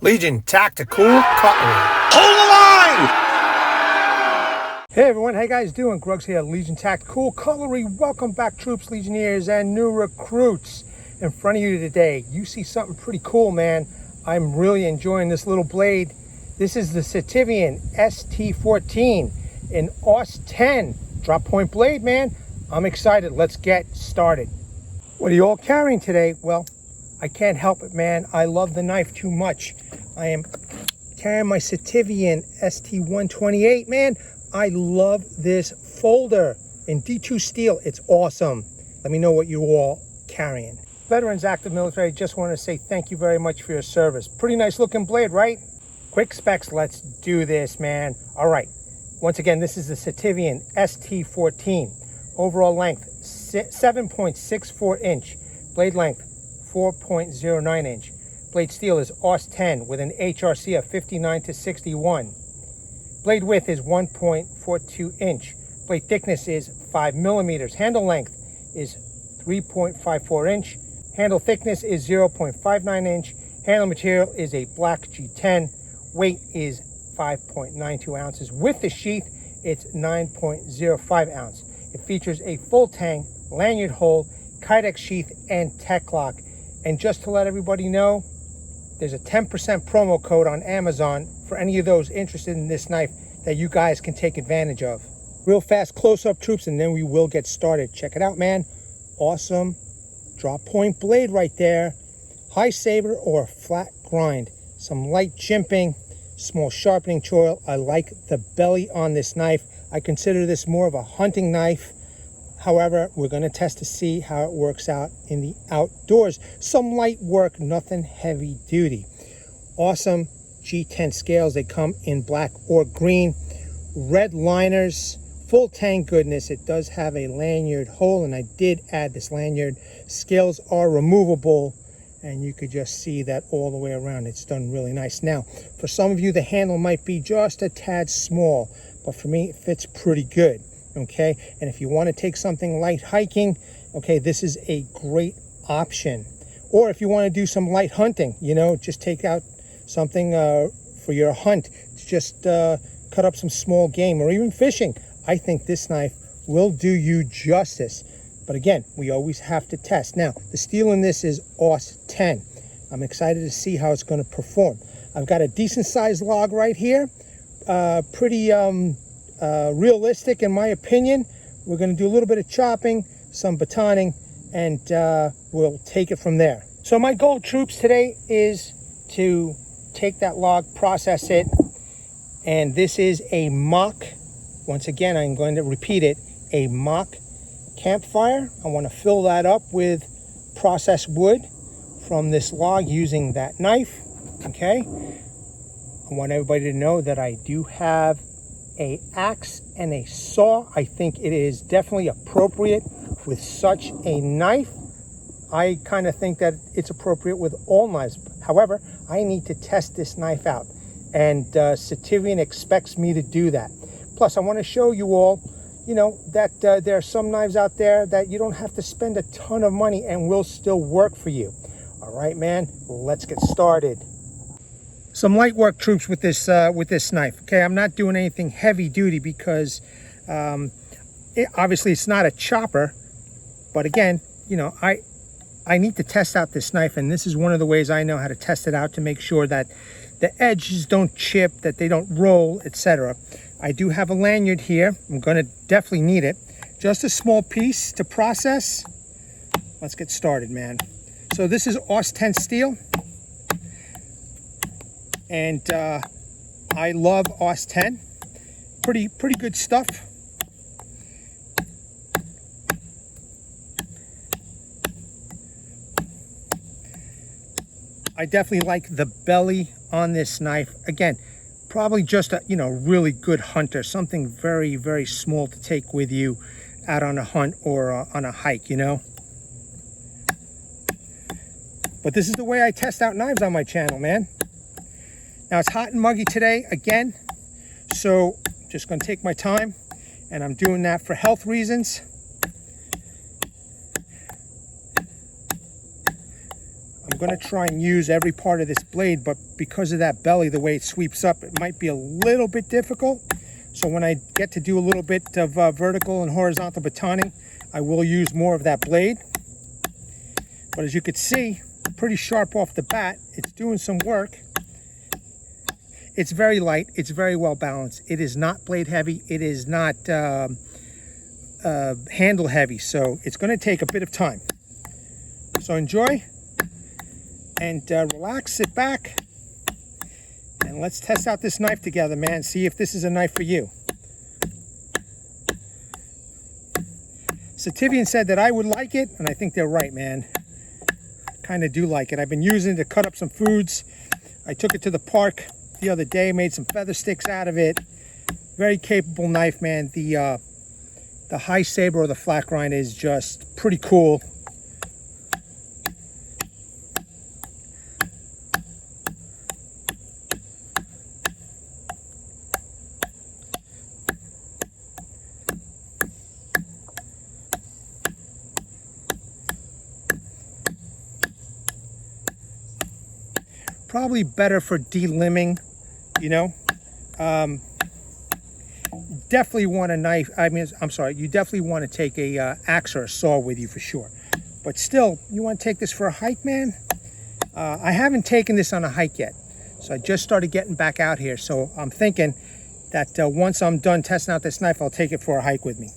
Legion Tactical Cutlery. Hold the line! Hey everyone, how you guys doing? Grugs here, Legion Tactical Cutlery. Welcome back, troops, legionnaires, and new recruits. In front of you today, you see something pretty cool, man. I'm really enjoying this little blade. This is the Sitivien ST-14 in AUS 10 drop point blade, man. I'm excited. Let's get started. What are you all carrying today? Well, I can't help it, man. I love the knife too much. I am carrying my Sitivien ST-128, man. I love this folder in D2 steel. It's awesome. Let me know what you all carrying. Veterans, active military, just want to say thank you very much for your service. Pretty nice looking blade, right? Quick specs, let's do this, man. All right. Once again, this is the Sitivien ST-14. Overall length, 7.64 inch. Blade length, 4.09 inch. Blade steel is AUS 10 with an HRC of 59/61. Blade width is 1.42 inch. Blade thickness is 5 millimeters. Handle length is 3.54 inch. Handle thickness is 0.59 inch. Handle material is a black G10. Weight is 5.92 ounces. With the sheath, it's 9.05 ounce. It features a full Tang, lanyard hole, Kydex sheath, and tech lock. And just to let everybody know, there's a 10% promo code on Amazon for any of those interested in this knife that you guys can take advantage of. Real fast close-up, troops, and then we will get started. Check it out, man. Awesome drop point blade right there. High saber or flat grind. Some light jimping, small sharpening choil. I like the belly on this knife. I consider this more of a hunting knife. However, we're going to test to see how it works out in the outdoors. Some light work, nothing heavy duty. Awesome G10 scales. They come in black or green. Red liners, full Tang goodness. It does have a lanyard hole, and I did add this lanyard. Scales are removable, and you could just see that all the way around. It's done really nice. Now, for some of you, the handle might be just a tad small, but for me, it fits pretty good. Okay, and if you want to take something light hiking, okay, this is a great option. Or if you want to do some light hunting, you know, just take out something for your hunt to just cut up some small game, or even fishing. I think this knife will do you justice. But again, we always have to test. Now, the steel in this is AUS 10. I'm excited to see how it's going to perform. I've got a decent sized log right here. Pretty realistic in my opinion. We're going to do a little bit of chopping, some batoning, and we'll take it from there. So my goal, troops, today is to take that log, process it, and this is a mock, once again I'm going to repeat it, a mock campfire. I want to fill that up with processed wood from this log using that knife. Okay, I want everybody to know that I do have an axe and a saw. I think it is definitely appropriate with such a knife. I kind of think that it's appropriate with all knives. However, I need to test this knife out, and Sitivien expects me to do that. Plus, I want to show you all, you know, that there are some knives out there that you don't have to spend a ton of money and will still work for you. All right, man, let's get started. Some light work, troops, with this knife. Okay, I'm not doing anything heavy duty because obviously it's not a chopper. But again, you know, I need to test out this knife, and this is one of the ways I know how to test it out to make sure that the edges don't chip, that they don't roll, etc. I do have a lanyard here. I'm going to definitely need it. Just a small piece to process. Let's get started, man. So this is AUS 10 steel. And I love AUS 10. Pretty good stuff. I definitely like the belly on this knife. Again, probably just a, you know, really good hunter, something very, very small to take with you out on a hunt or on a hike, you know. But this is the way I test out knives on my channel, man. Now, it's hot and muggy today again, so I'm just going to take my time, and I'm doing that for health reasons. I'm going to try and use every part of this blade, but because of that belly, the way it sweeps up, it might be a little bit difficult. So when I get to do a little bit of vertical and horizontal batoning, I will use more of that blade. But as you can see, pretty sharp off the bat. It's doing some work. It's very light. It's very well balanced. It is not blade heavy. It is not handle heavy. So it's going to take a bit of time. So enjoy and relax, sit back, and let's test out this knife together, man. See if this is a knife for you. Sitivien said that I would like it, and I think they're right, man. Kind of do like it. I've been using it to cut up some foods. I took it to the park the other day, made some feather sticks out of it. Very capable knife, man. The high saber or the flat grind is just pretty cool. Probably better for delimbing, you know. Definitely want a knife. I'm sorry, you definitely want to take a axe or a saw with you for sure. But still, you want to take this for a hike, man? I haven't taken this on a hike yet. So I just started getting back out here. So I'm thinking that once I'm done testing out this knife, I'll take it for a hike with me.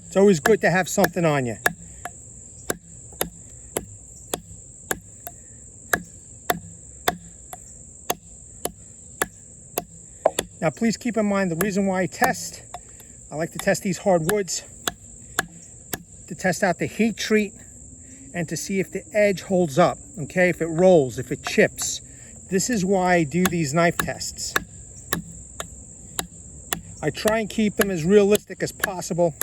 It's always good to have something on you. Now, please keep in mind the reason why I like to test these hardwoods, to test out the heat treat and to see if the edge holds up, okay? If it rolls, if it chips. This is why I do these knife tests. I try and keep them as realistic as possible.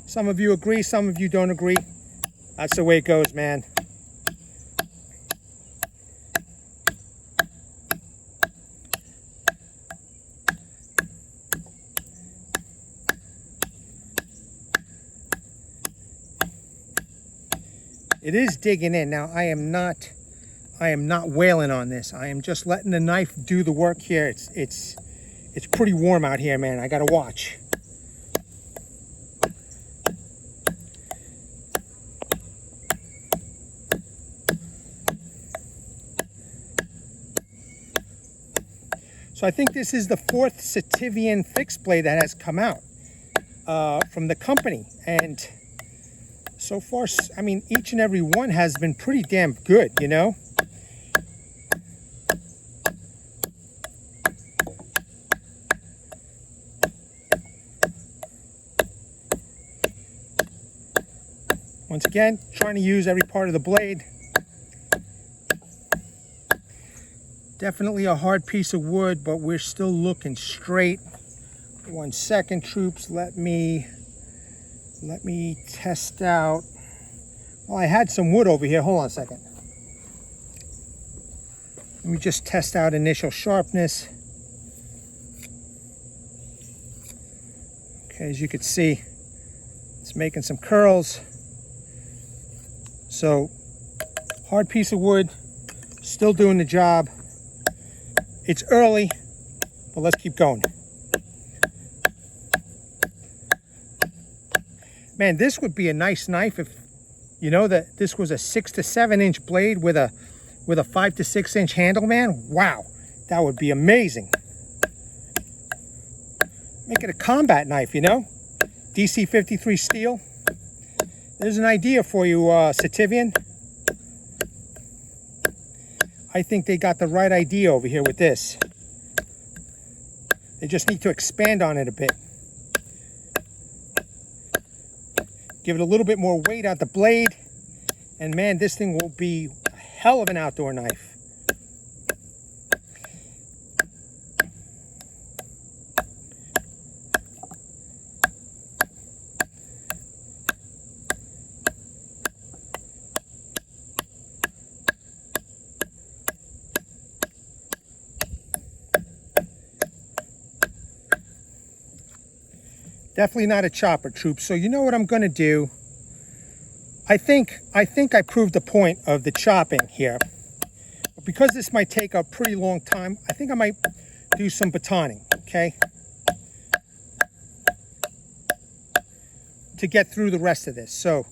Some of you agree, some of you don't agree. That's the way it goes, man. It is digging in. Now, I am not wailing on this. I am just letting the knife do the work here. It's pretty warm out here, man. I gotta watch. So I think this is the 4th Sitivien fixed blade that has come out from the company, and so far, I mean, each and every one has been pretty damn good, you know? Once again, trying to use every part of the blade. Definitely a hard piece of wood, but we're still looking straight. 1 second, troops. Let me test out. Well, I had some wood over here. Hold on a second. Let me just test out initial sharpness. Okay, as you can see, it's making some curls. So, hard piece of wood, still doing the job. It's early, but let's keep going. Man, this would be a nice knife if, you know, that this was a 6 to 7 inch blade with a 5 to 6 inch handle, man. Wow, that would be amazing. Make it a combat knife, you know? DC 53 steel. There's an idea for you, Sitivien. I think they got the right idea over here with this. They just need to expand on it a bit. Give it a little bit more weight at the blade, and man, this thing will be a hell of an outdoor knife. Definitely not a chopper, troops. So you know what I'm going to do? I think I proved the point of the chopping here. But because this might take a pretty long time, I think I might do some batoning, okay? To get through the rest of this. So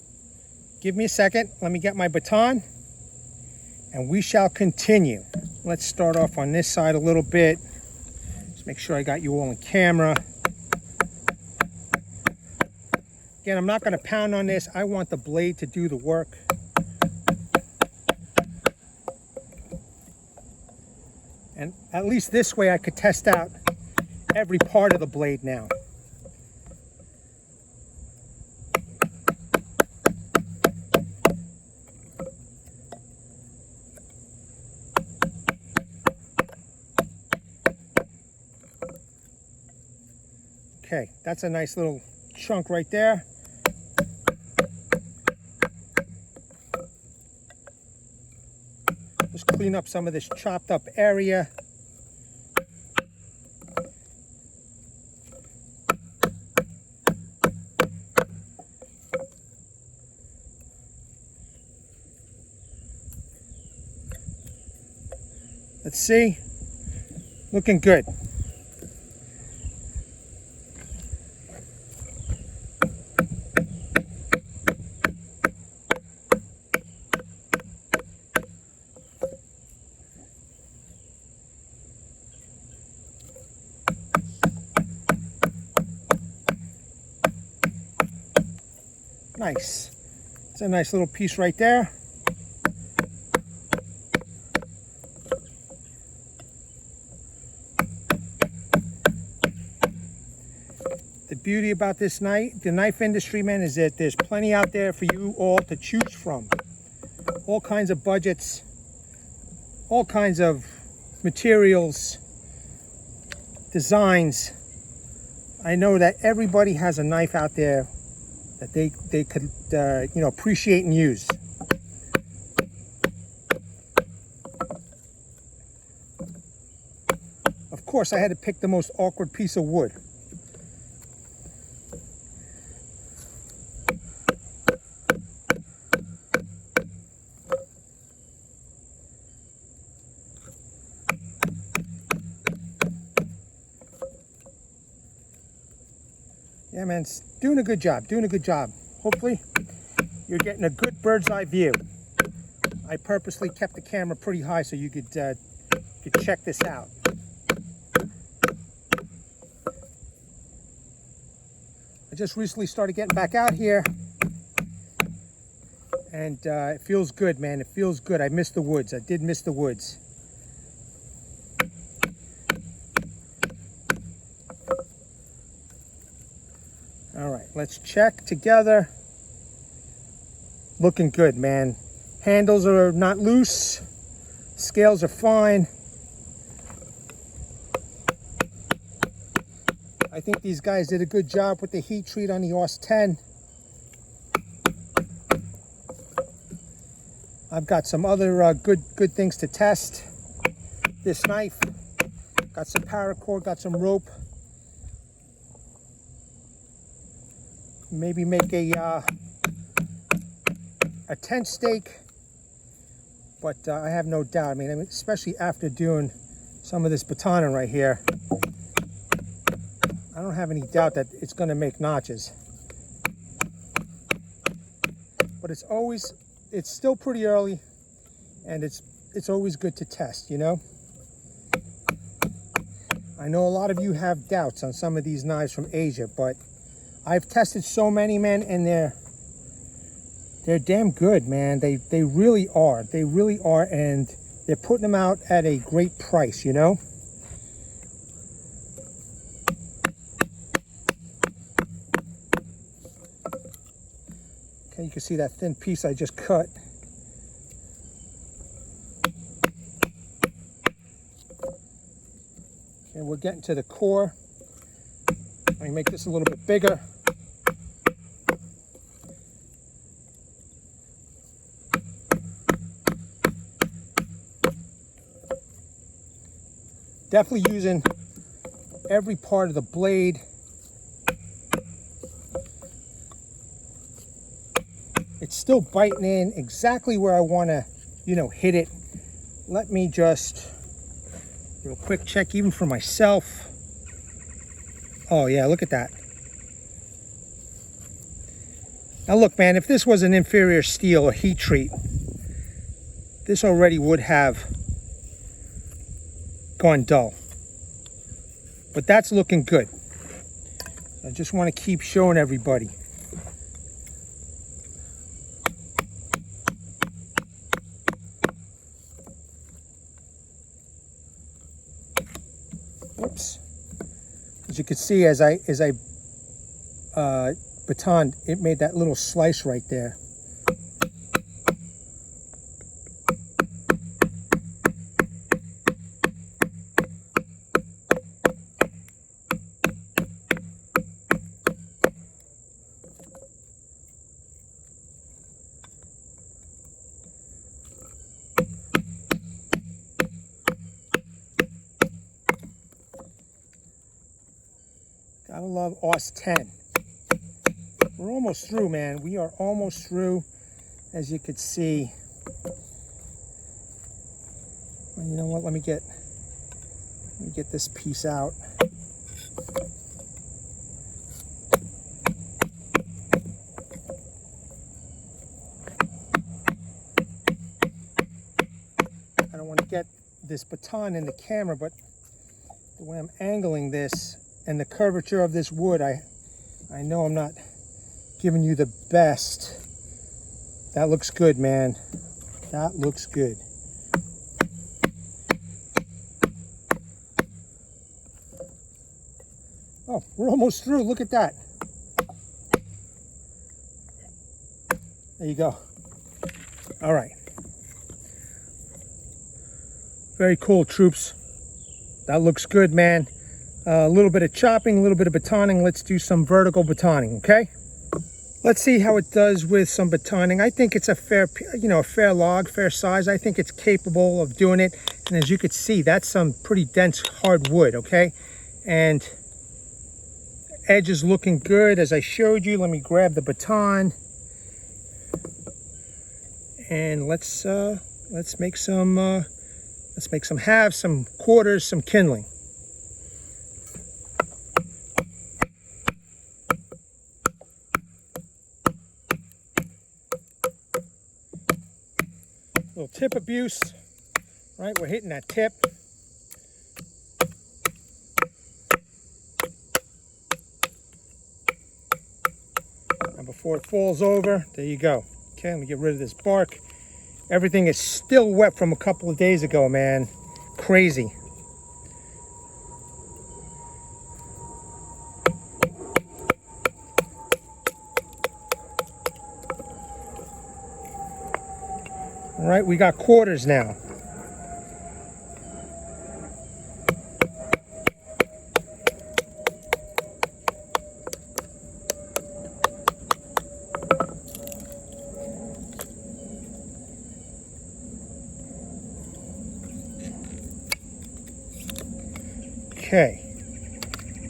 give me a second. Let me get my baton and we shall continue. Let's start off on this side a little bit. Just make sure I got you all in camera. Again, I'm not going to pound on this. I want the blade to do the work. And at least this way I could test out every part of the blade now. Okay, that's a nice little chunk right there. Just clean up some of this chopped up area. Let's see. Looking good. Nice. It's a nice little piece right there. The beauty about this the knife industry, man, is that there's plenty out there for you all to choose from. All kinds of budgets, all kinds of materials, designs. I know that everybody has a knife out there that they could you know, appreciate and use. Of course, I had to pick the most awkward piece of wood. Yeah, man, it's doing a good job, doing a good job. Hopefully, you're getting a good bird's eye view. I purposely kept the camera pretty high so you could check this out. I just recently started getting back out here, and it feels good, man. It feels good. I missed the woods. I did miss the woods. All right, let's check together. Looking good, man. Handles are not loose. Scales are fine. I think these guys did a good job with the heat treat on the AUS 10. I've got some other good things to test. This knife, got some paracord, got some rope. Maybe make a tent stake, but I have no doubt. I mean, especially after doing some of this batoning right here, I don't have any doubt that it's going to make notches. But it's still pretty early, and it's always good to test, you know. I know a lot of you have doubts on some of these knives from Asia, but I've tested so many, man, and they're damn good, man. They really are. They really are, and they're putting them out at a great price, you know? Okay, you can see that thin piece I just cut. Okay, we're getting to the core. Let me make this a little bit bigger. Definitely using every part of the blade It's still biting in exactly where I want to, hit it. Let me just do a quick check even for myself. Oh yeah, look at that. Now look, man, if this was an inferior steel or heat treat, this already would have gone dull. But that's looking good. I just want to keep showing everybody. Whoops. As you can see, as I batoned, it made that little slice right there. Gotta love AUS 10. We're almost through, man. We are almost through, as you could see. Well, you know what? Let me get this piece out. I don't want to get this baton in the camera, but the way I'm angling this and the curvature of this wood, I know I'm not giving you the best. That looks good, man. That looks good. Oh, we're almost through. Look at that. There you go. All right. Very cool, troops. That looks good, man. A little bit of chopping, a little bit of batoning. Let's do some vertical batoning, okay? Let's see how it does with some batoning. I think it's a fair, a fair log, fair size. I think it's capable of doing it. And as you can see, that's some pretty dense hardwood, okay? And edge is looking good as I showed you. Let me grab the baton. And let's make some halves, some quarters, some kindling. Little tip abuse, right? We're hitting that tip. And before it falls over, there you go. Okay, let me get rid of this bark. Everything is still wet from a couple of days ago, man. Crazy. All right, we got quarters now. Okay.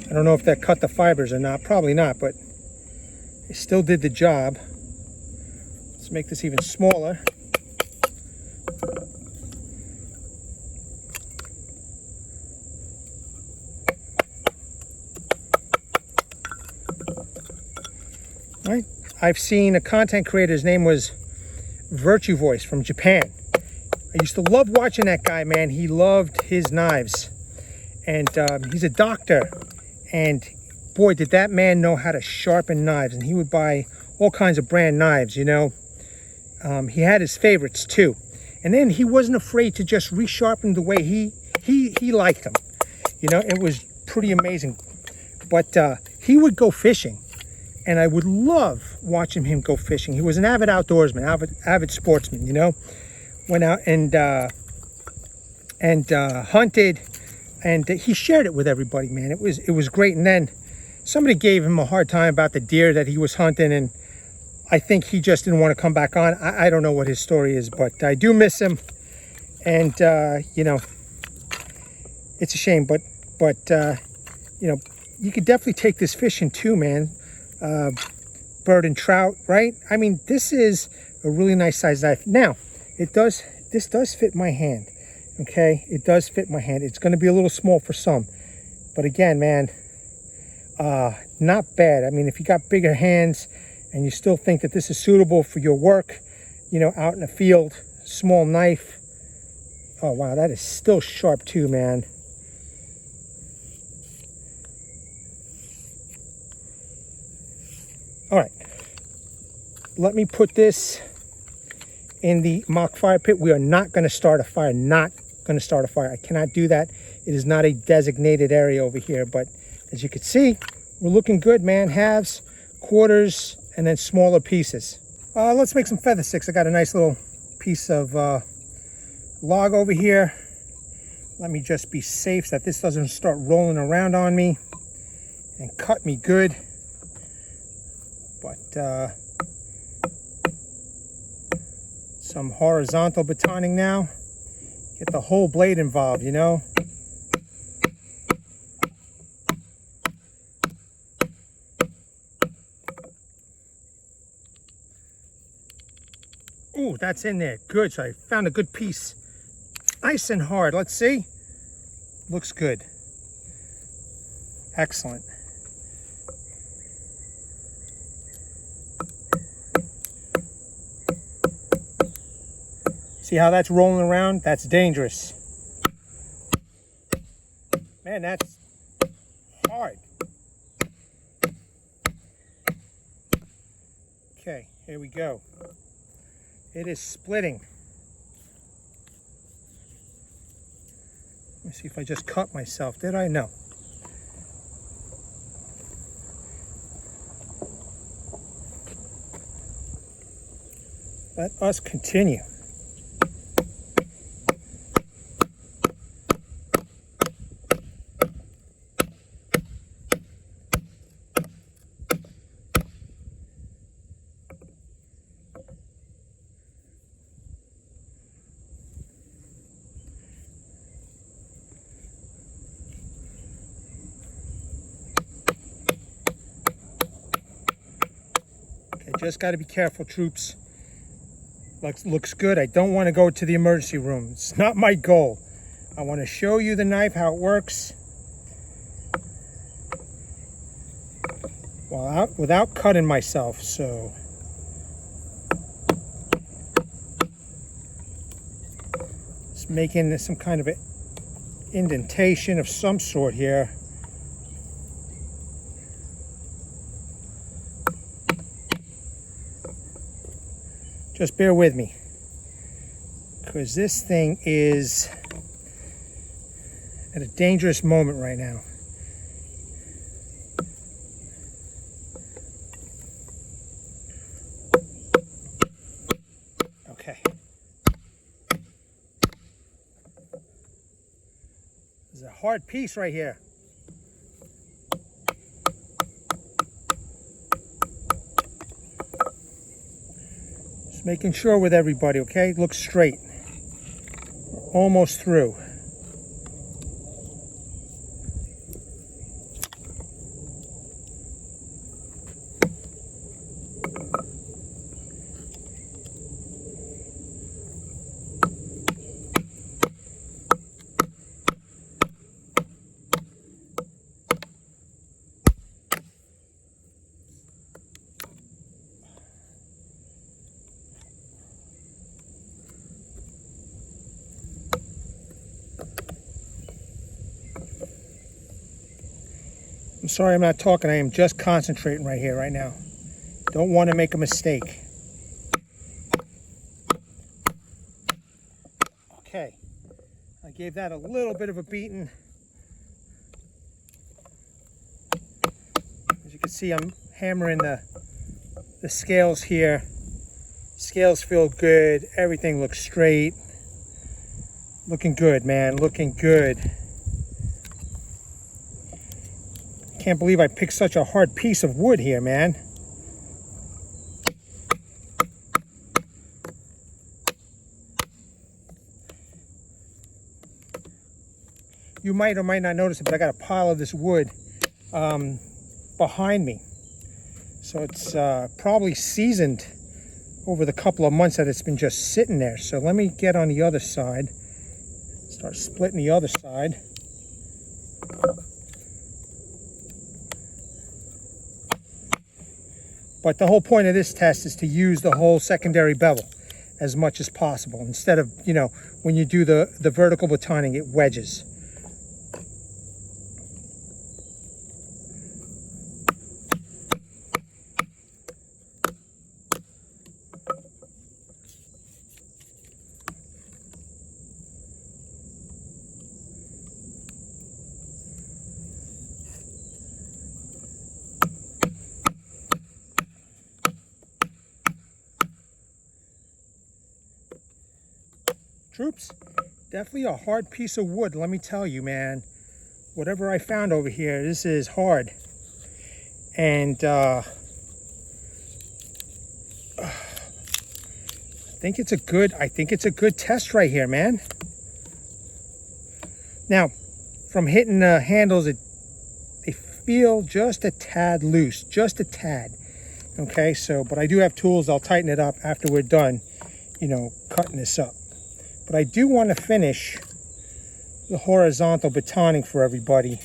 I don't know if that cut the fibers or not. Probably not, but it still did the job. Let's make this even smaller. Right. I've seen a content creator's name was Virtue Voice from Japan. I used to love watching that guy, man. He loved his knives. And he's a doctor. And boy, did that man know how to sharpen knives. And he would buy all kinds of brand knives, you know. He had his favorites too. And then he wasn't afraid to just resharpen the way he liked them. You know, it was pretty amazing. But he would go fishing. And I would love watching him go fishing. He was an avid outdoorsman, avid sportsman, you know. Went out and hunted, and he shared it with everybody, man. It was great. And then somebody gave him a hard time about the deer that he was hunting, and I think he just didn't want to come back on. I don't know what his story is, but I do miss him. And you know, it's a shame, but you know, you could definitely take this fishing too, man. bird and trout, right? I mean, this is a really nice size knife. Now, this does fit my hand, okay? It does fit my hand. It's gonna be a little small for some, but again, man, not bad. I mean, if you got bigger hands and you still think that this is suitable for your work, you know, out in the field, small knife. Oh, wow, that is still sharp too, man. All right, let me put this in the mock fire pit. We are not going to start a fire, not going to start a fire. I cannot do that. It is not a designated area over here, but as you can see, we're looking good, man. Halves, quarters, and then smaller pieces. Let's make some feather sticks. I got a nice little piece of log over here. Let me just be safe so that this doesn't start rolling around on me and cut me good. But some horizontal batoning now. Get the whole blade involved, you know. Ooh, that's in there. Good. So I found a good piece. Nice and hard. Let's see. Looks good. Excellent. See how that's rolling around? That's dangerous. Man, that's hard. Okay, here we go. It is splitting. Let me see if I just cut myself. Did I? No. Let us continue. Just got to be careful, troops. Looks good. I don't want to go to the emergency room. It's not my goal. I want to show you the knife, how it works, without cutting myself. So just making some kind of an indentation of some sort here. Just bear with me, because this thing is at a dangerous moment right now. Okay. This is a hard piece right here. Making sure with everybody, okay? Look straight. We're almost through. I'm sorry I'm not talking. I am just concentrating right here, right now. Don't want to make a mistake. Okay. I gave that a little bit of a beating. As you can see, I'm hammering the scales here. Scales feel good. Everything looks straight. Looking good, man. Looking good. Can't believe I picked such a hard piece of wood here, man. You might or might not notice it, but I got a pile of this wood behind me. So it's probably seasoned over the couple of months that it's been just sitting there. So let me get on the other side. Start splitting the other side. But the whole point of this test is to use the whole secondary bevel as much as possible. Instead of, you know, when you do the vertical batoning, it wedges. Troops, definitely a hard piece of wood, let me tell you, man. Whatever I found over here, this is hard. And I think it's a good test right here, man. Now, from hitting the handles, they feel just a tad loose, just a tad. Okay, so, but I do have tools, I'll tighten it up after we're done, you know, cutting this up. But I do want to finish the horizontal batoning for everybody.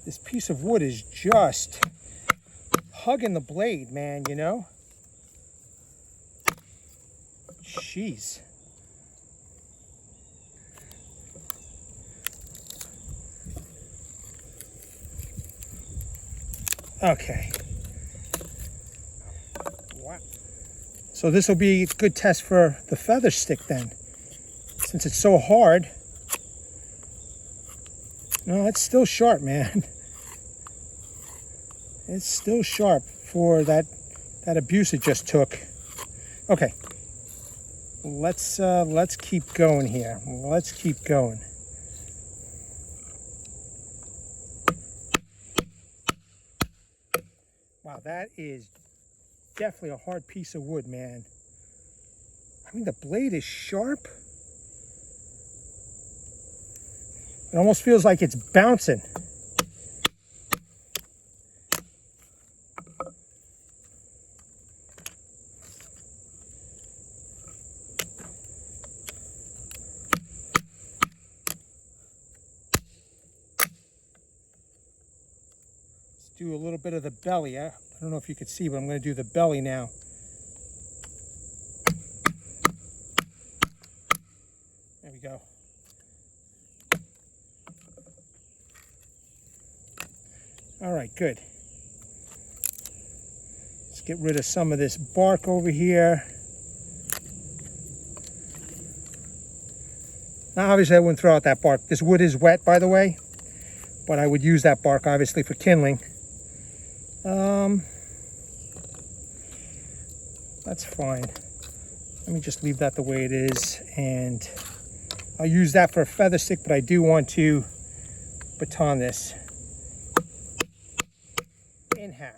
This piece of wood is just hugging the blade, man, you know? Jeez. Okay. Wow. So this will be a good test for the feather stick then. Since it's so hard. No, it's still sharp, man. It's still sharp for that abuse it just took. Okay. Let's keep going here. Let's keep going. Wow, that is definitely a hard piece of wood, man. I mean, the blade is sharp. It almost feels like it's bouncing. Let's do a little bit of the belly. I don't know if you can see, but I'm going to do the belly now. There we go. All right, good. Let's get rid of some of this bark over here. Now, obviously, I wouldn't throw out that bark. This wood is wet, by the way, but I would use that bark, obviously, for kindling. That's fine. Let me just leave that the way it is, and I'll use that for a feather stick, but I do want to baton this in half.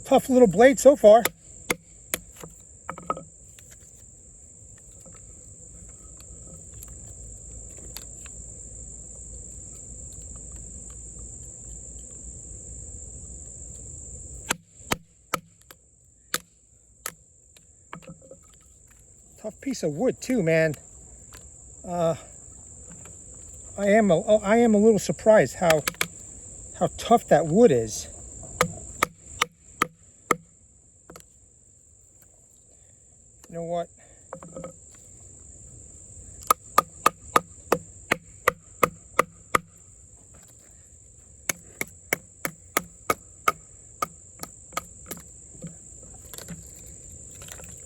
Tough little blade so far. Tough piece of wood too, man. I am a little surprised how tough that wood is. You know what?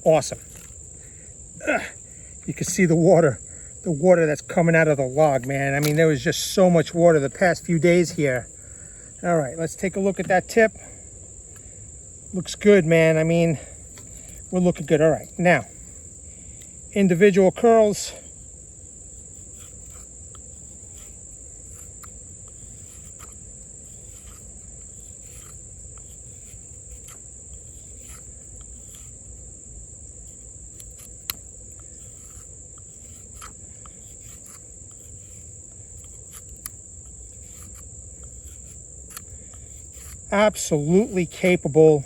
Awesome. You can see the water that's coming out of the log, man. I mean, there was just so much water the past few days here. All right, let's take a look at that tip. Looks good, man. I mean, we're looking good. All right, now, individual curls. absolutely capable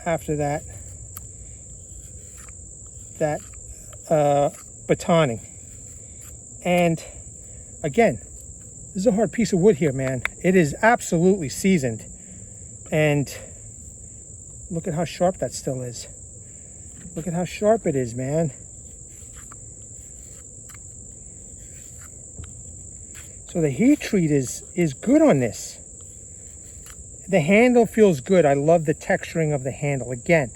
after that batoning. And again, this is a hard piece of wood here, man. It is absolutely seasoned. And look at how sharp that still is. Look at how sharp it is, man. So the heat treat is good on this. The handle feels good. I love the texturing of the handle. Again,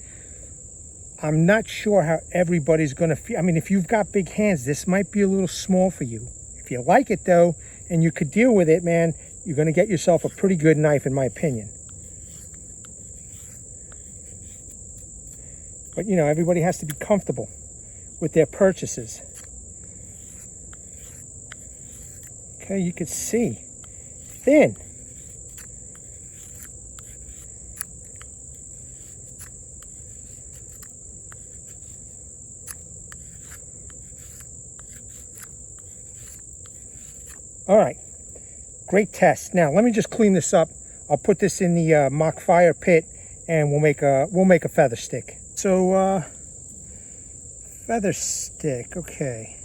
I'm not sure how everybody's gonna feel. I mean, if you've got big hands, this might be a little small for you. If you like it though, and you could deal with it, man, you're gonna get yourself a pretty good knife, in my opinion. But you know, everybody has to be comfortable with their purchases. Okay, you can see, thin. All right, great test. Now let me just clean this up. I'll put this in the mock fire pit, and we'll make a feather stick. So feather stick, okay.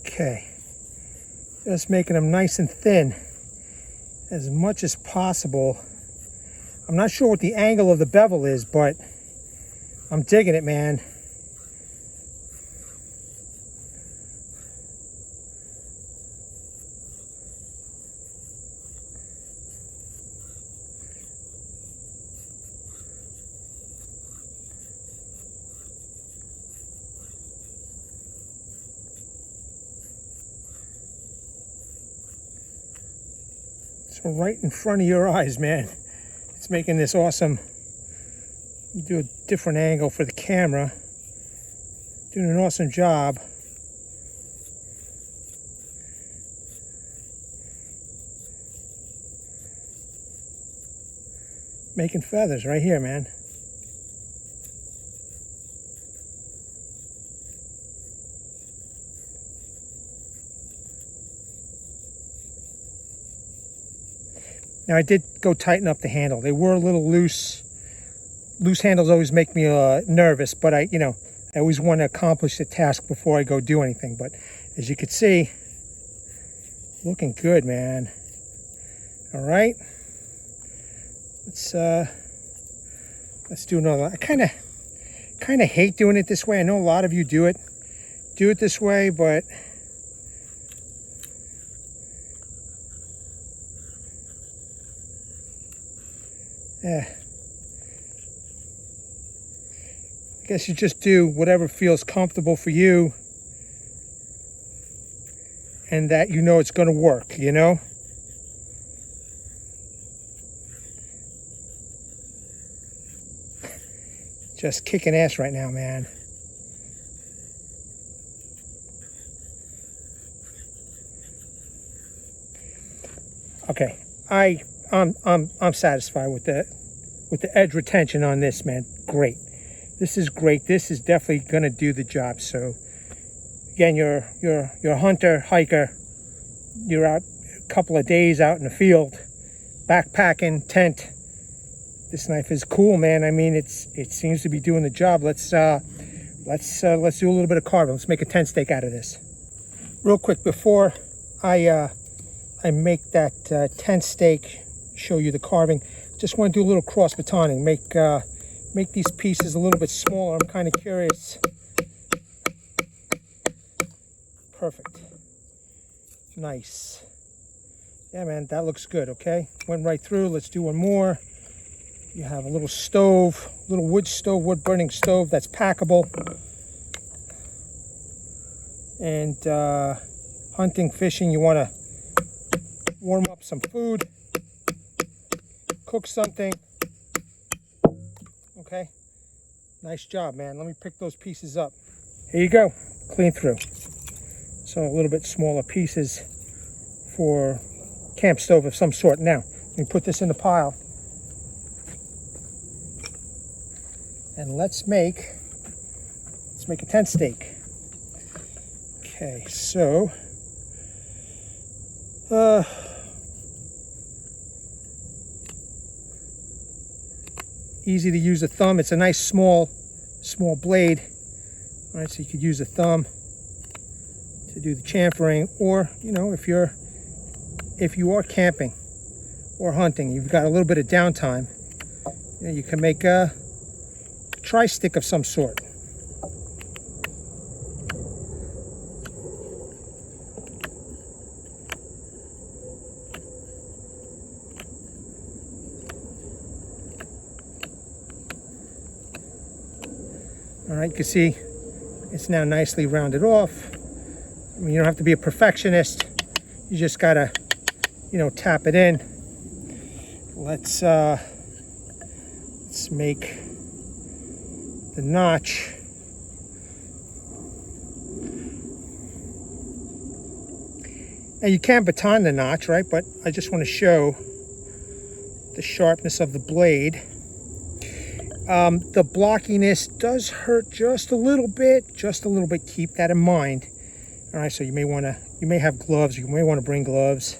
Okay, just making them nice and thin as much as possible. I'm not sure what the angle of the bevel is, but I'm digging it, man. So right in front of your eyes, man. It's making this awesome. Do a different angle for the camera. Doing an awesome job. Making feathers right here, man. Now I did go tighten up the handle. They were a little loose. Loose handles always make me nervous, but I always want to accomplish the task before I go do anything. But as you can see, looking good, man. All right, let's do another. I kind of hate doing it this way. I know a lot of you do it this way, but yeah. I guess you just do whatever feels comfortable for you, and that you know it's going to work, you know? Just kicking ass right now, man. Okay, I'm satisfied with the edge retention on this, man. Great. This is great. This is definitely going to do the job. So again, you're a hunter, hiker. You're out a couple of days out in the field, backpacking, tent. This knife is cool, man. I mean, it seems to be doing the job. Let's do a little bit of carving. Let's make a tent stake out of this. Real quick before I make that tent stake, show you the carving. Just want to do a little cross batoning. Make these pieces a little bit smaller. I'm kind of curious. Perfect. Nice. Yeah, man, that looks good, okay? Went right through. Let's do one more. You have a little stove, little wood stove, wood burning stove that's packable. And hunting, fishing, you want to warm up some food, cook something. Okay, nice job, man. Let me pick those pieces up. Here you go, clean through. So a little bit smaller pieces for camp stove of some sort. Now, let me put this in the pile. And let's make a tent stake. Okay, so easy to use a thumb. It's a nice small blade. All right, so you could use a thumb to do the chamfering, or you know, if you are camping or hunting, you've got a little bit of downtime, you know, you can make a tri-stick of some sort. All right, you can see it's now nicely rounded off. I mean, you don't have to be a perfectionist. You just gotta, you know, tap it in. Let's make the notch. Now you can baton the notch, right? But I just want to show the sharpness of the blade. The blockiness does hurt just a little bit. Keep that in mind. All right, so you may have gloves. You may want to bring gloves.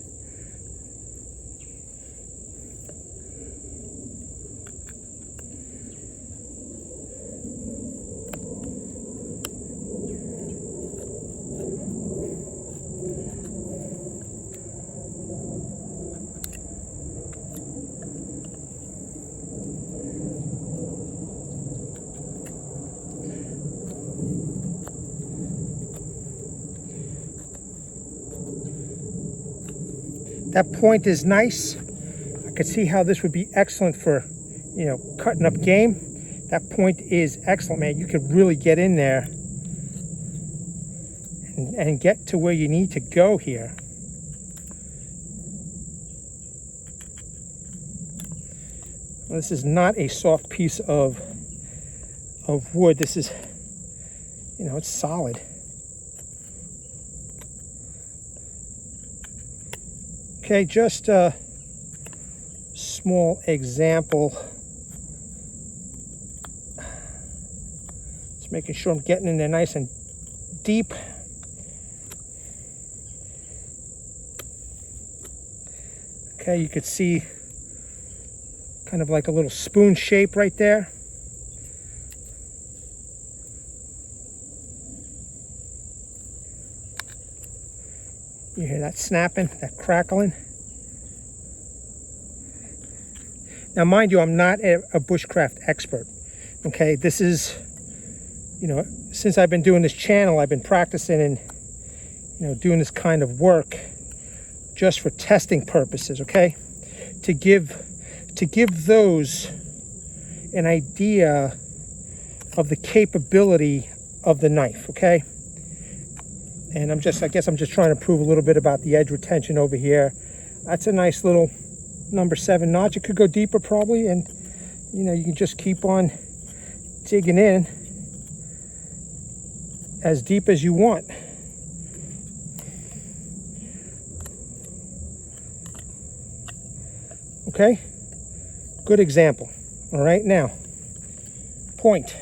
That point is nice. I could see how this would be excellent for, you know, cutting up game. That point is excellent, man. You could really get in there and get to where you need to go here. Well, this is not a soft piece of wood. This is, you know, it's solid. Okay, just a small example. Just making sure I'm getting in there nice and deep. Okay, you could see kind of like a little spoon shape right there. You hear that snapping, that crackling. Now, mind you, I'm not a bushcraft expert. Okay, this is, you know, since I've been doing this channel, I've been practicing and, you know, doing this kind of work just for testing purposes. Okay, to give those an idea of the capability of the knife. Okay. And I guess I'm just trying to prove a little bit about the edge retention over here. That's a nice little number 7 notch. It could go deeper probably, and you know, you can just keep on digging in as deep as you want. Okay, good example. All right, now point.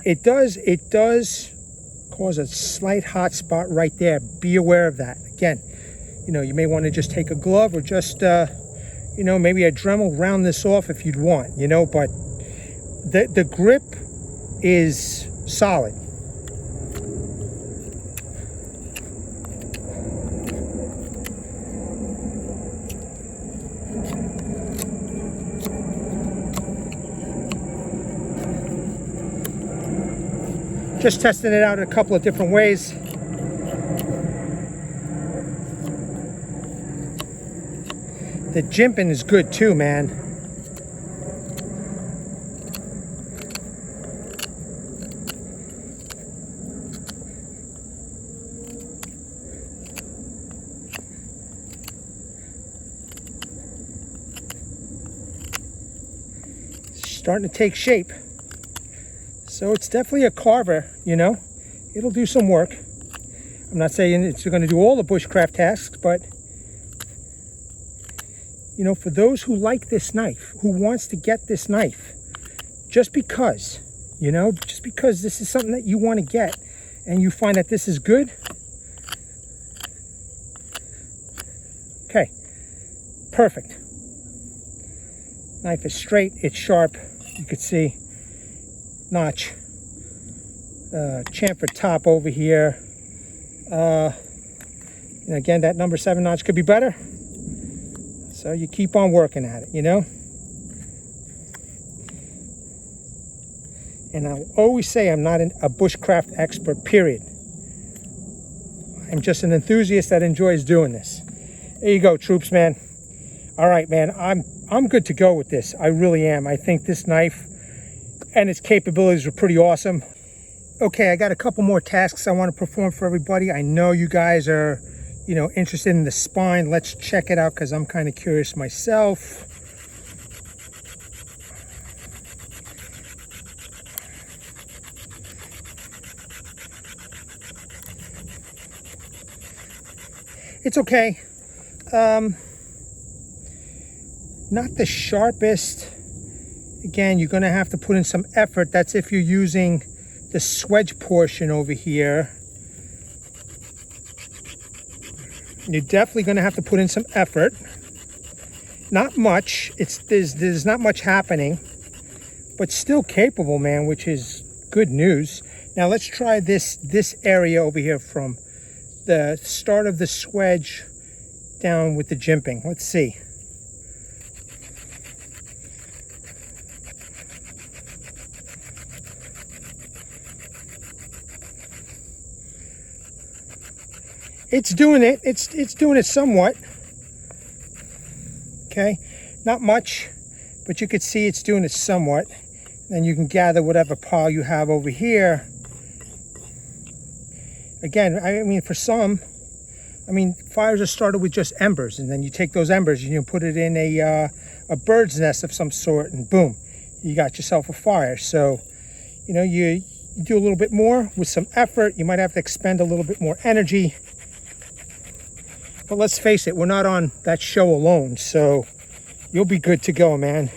It does cause a slight hot spot right there. Be aware of that. Again, you know, you may want to just take a glove or just, you know, maybe a Dremel, round this off if you'd want, you know, but the grip is solid. Just testing it out in a couple of different ways. The jimping is good too, man. starting to take shape. So it's definitely a carver, you know. It'll do some work. I'm not saying it's going to do all the bushcraft tasks, but you know, for those who like this knife, who wants to get this knife, just because, you know, just because this is something that you want to get and you find that this is good. Okay, perfect. Knife is straight, it's sharp, you could see. Notch, chamfer top over here. And again, that number 7 notch could be better. So you keep on working at it, you know. And I'll always say I'm not a bushcraft expert, period. I'm just an enthusiast that enjoys doing this. There you go, troops, man. All right, man, I'm good to go with this. I really am. I think this knife and its capabilities are pretty awesome. Okay, I got a couple more tasks I want to perform for everybody. I know you guys are, you know, interested in the spine. Let's check it out because I'm kind of curious myself. It's okay. Not the sharpest. Again, you're going to have to put in some effort. That's if you're using the swedge portion over here. You're definitely going to have to put in some effort. Not much. There's not much happening, but still capable, man, which is good news. Now let's try this area over here from the start of the swedge down with the jimping. Let's see. It's doing it. It's doing it somewhat. Okay, not much, but you could see it's doing it somewhat. Then you can gather whatever pile you have over here. Again, I mean, for some, I mean, fires are started with just embers, and then you take those embers and you put it in a bird's nest of some sort, and boom, you got yourself a fire. So, you know, you do a little bit more with some effort. You might have to expend a little bit more energy. But let's face it, we're not on that show alone, so you'll be good to go, man.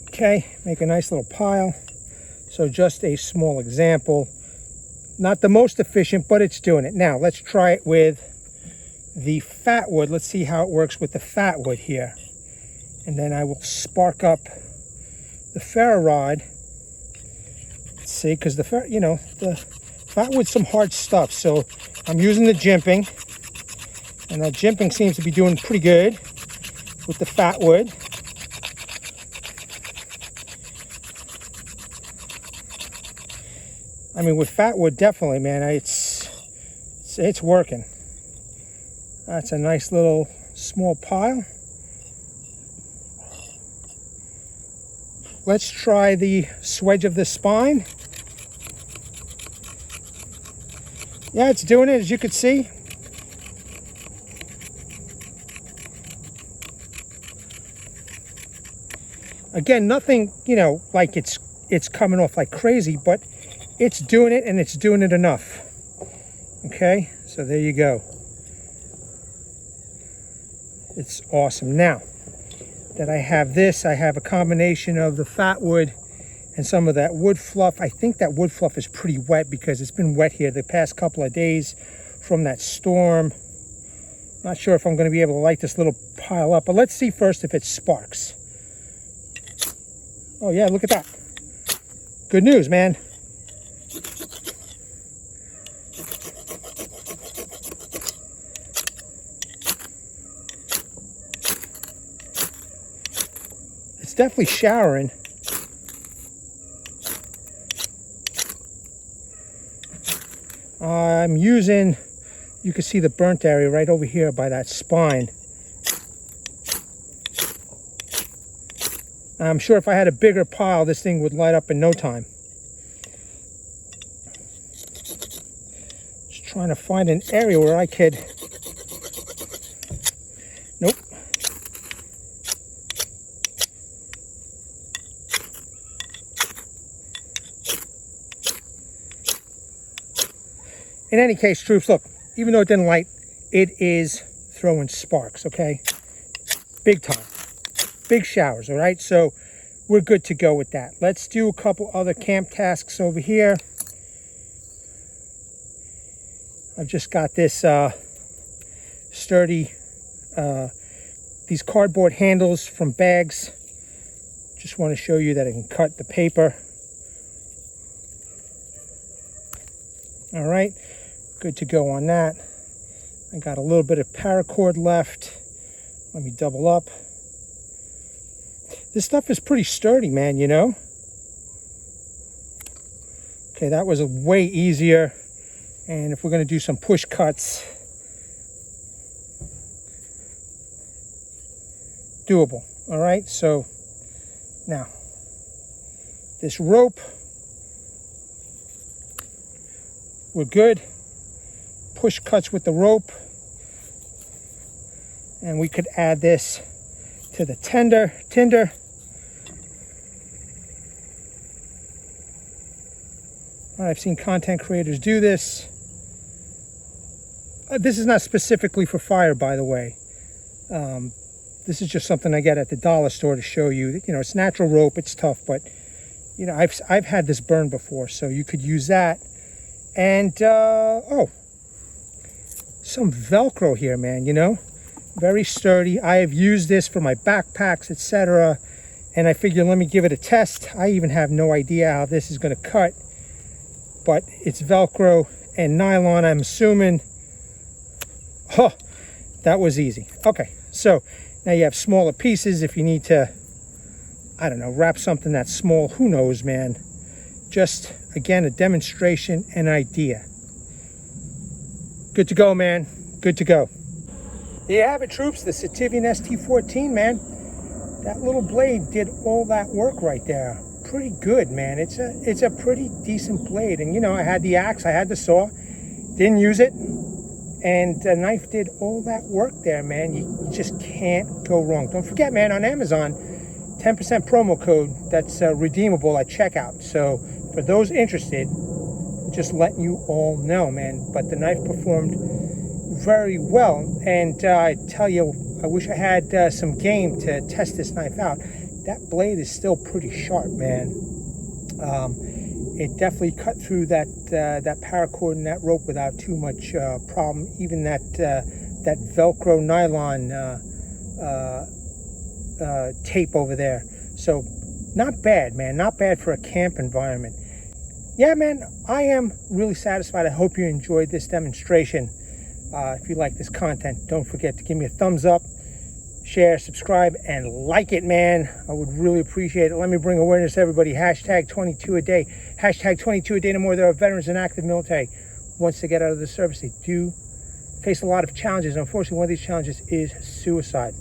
Okay, make a nice little pile. So just a small example. Not the most efficient, but it's doing it. Now, let's try it with the fat wood. Let's see how it works with the fat wood here. And then I will spark up the ferro rod. See, because the fat wood's some hard stuff, so I'm using the jimping, and that jimping seems to be doing pretty good with the fat wood. I mean, with fat wood, definitely, man, it's working. That's a nice little small pile. Let's try the swedge of the spine. Yeah, it's doing it, as you can see. Again, nothing, you know, like it's coming off like crazy, but it's doing it, and it's doing it enough. Okay, so there you go. It's awesome. Now that I have this, I have a combination of the fat wood and some of that wood fluff. I think that wood fluff is pretty wet because it's been wet here the past couple of days from that storm. Not sure if I'm going to be able to light this little pile up, but let's see first if it sparks. Oh yeah, look at that. Good news, man. It's definitely showering. I'm using, you can see the burnt area right over here by that spine. I'm sure if I had a bigger pile, this thing would light up in no time. Just trying to find an area where I could In any case, troops, look, even though it didn't light, it is throwing sparks, okay? Big time. Big showers, all right? So we're good to go with that. Let's do a couple other camp tasks over here. I've just got this sturdy, these cardboard handles from bags. Just want to show you that I can cut the paper. All right, good to go on that. I got a little bit of paracord left. Let me double up. This stuff is pretty sturdy, man, you know? Okay, that was way easier. And if we're going to do some push cuts, doable. All right, so now this rope, we're good. Push cuts with the rope, and we could add this to the tinder. I've seen content creators do this. This is not specifically for fire, by the way. This is just something I get at the dollar store to show you. You know, it's natural rope. It's tough, but you know, I've had this burn before, so you could use that. And oh, some Velcro here, man. You know, very sturdy. I have used this for my backpacks, etc. And I figured, let me give it a test. I even have no idea how this is going to cut, but it's Velcro and nylon, I'm assuming. Oh, that was easy. Okay, so now you have smaller pieces if you need to, I don't know, wrap something that's small. Who knows, man? Just, again, a demonstration, an idea. Good to go, man. Good to go. There you have it, troops. The Sitivien ST-14, man. That little blade did all that work right there. Pretty good, man. It's a pretty decent blade. And, you know, I had the axe, I had the saw. Didn't use it. And the knife did all that work there, man. You just can't go wrong. Don't forget, man, on Amazon, 10% promo code that's redeemable at checkout. So for those interested, just letting you all know, man. But the knife performed very well. And I tell you, I wish I had some game to test this knife out. That blade is still pretty sharp, man. It definitely cut through that paracord and that rope without too much problem. Even that Velcro nylon tape over there. So not bad, man. Not bad for a camp environment. Yeah, man, I am really satisfied. I hope you enjoyed this demonstration. If you like this content, don't forget to give me a thumbs up, share, subscribe, and like it, man. I would really appreciate it. Let me bring awareness to everybody. Hashtag 22 a day. Hashtag 22 a day no more. There are veterans and active military. Once they get out of the service, they do face a lot of challenges. Unfortunately, one of these challenges is suicide.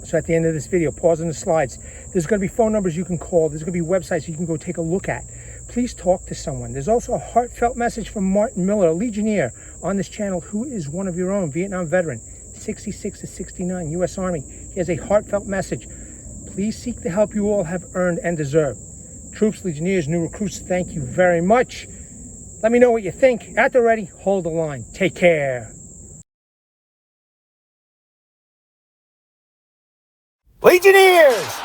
So at the end of this video, pause on the slides. There's going to be phone numbers you can call. There's going to be websites you can go take a look at. Please talk to someone. There's also a heartfelt message from Martin Miller, a Legionnaire on this channel who is one of your own, Vietnam veteran, 66 to 69, U.S. Army. He has a heartfelt message. Please seek the help you all have earned and deserve. Troops, Legionnaires, new recruits, thank you very much. Let me know what you think. At the ready, hold the line. Take care. Legionnaires!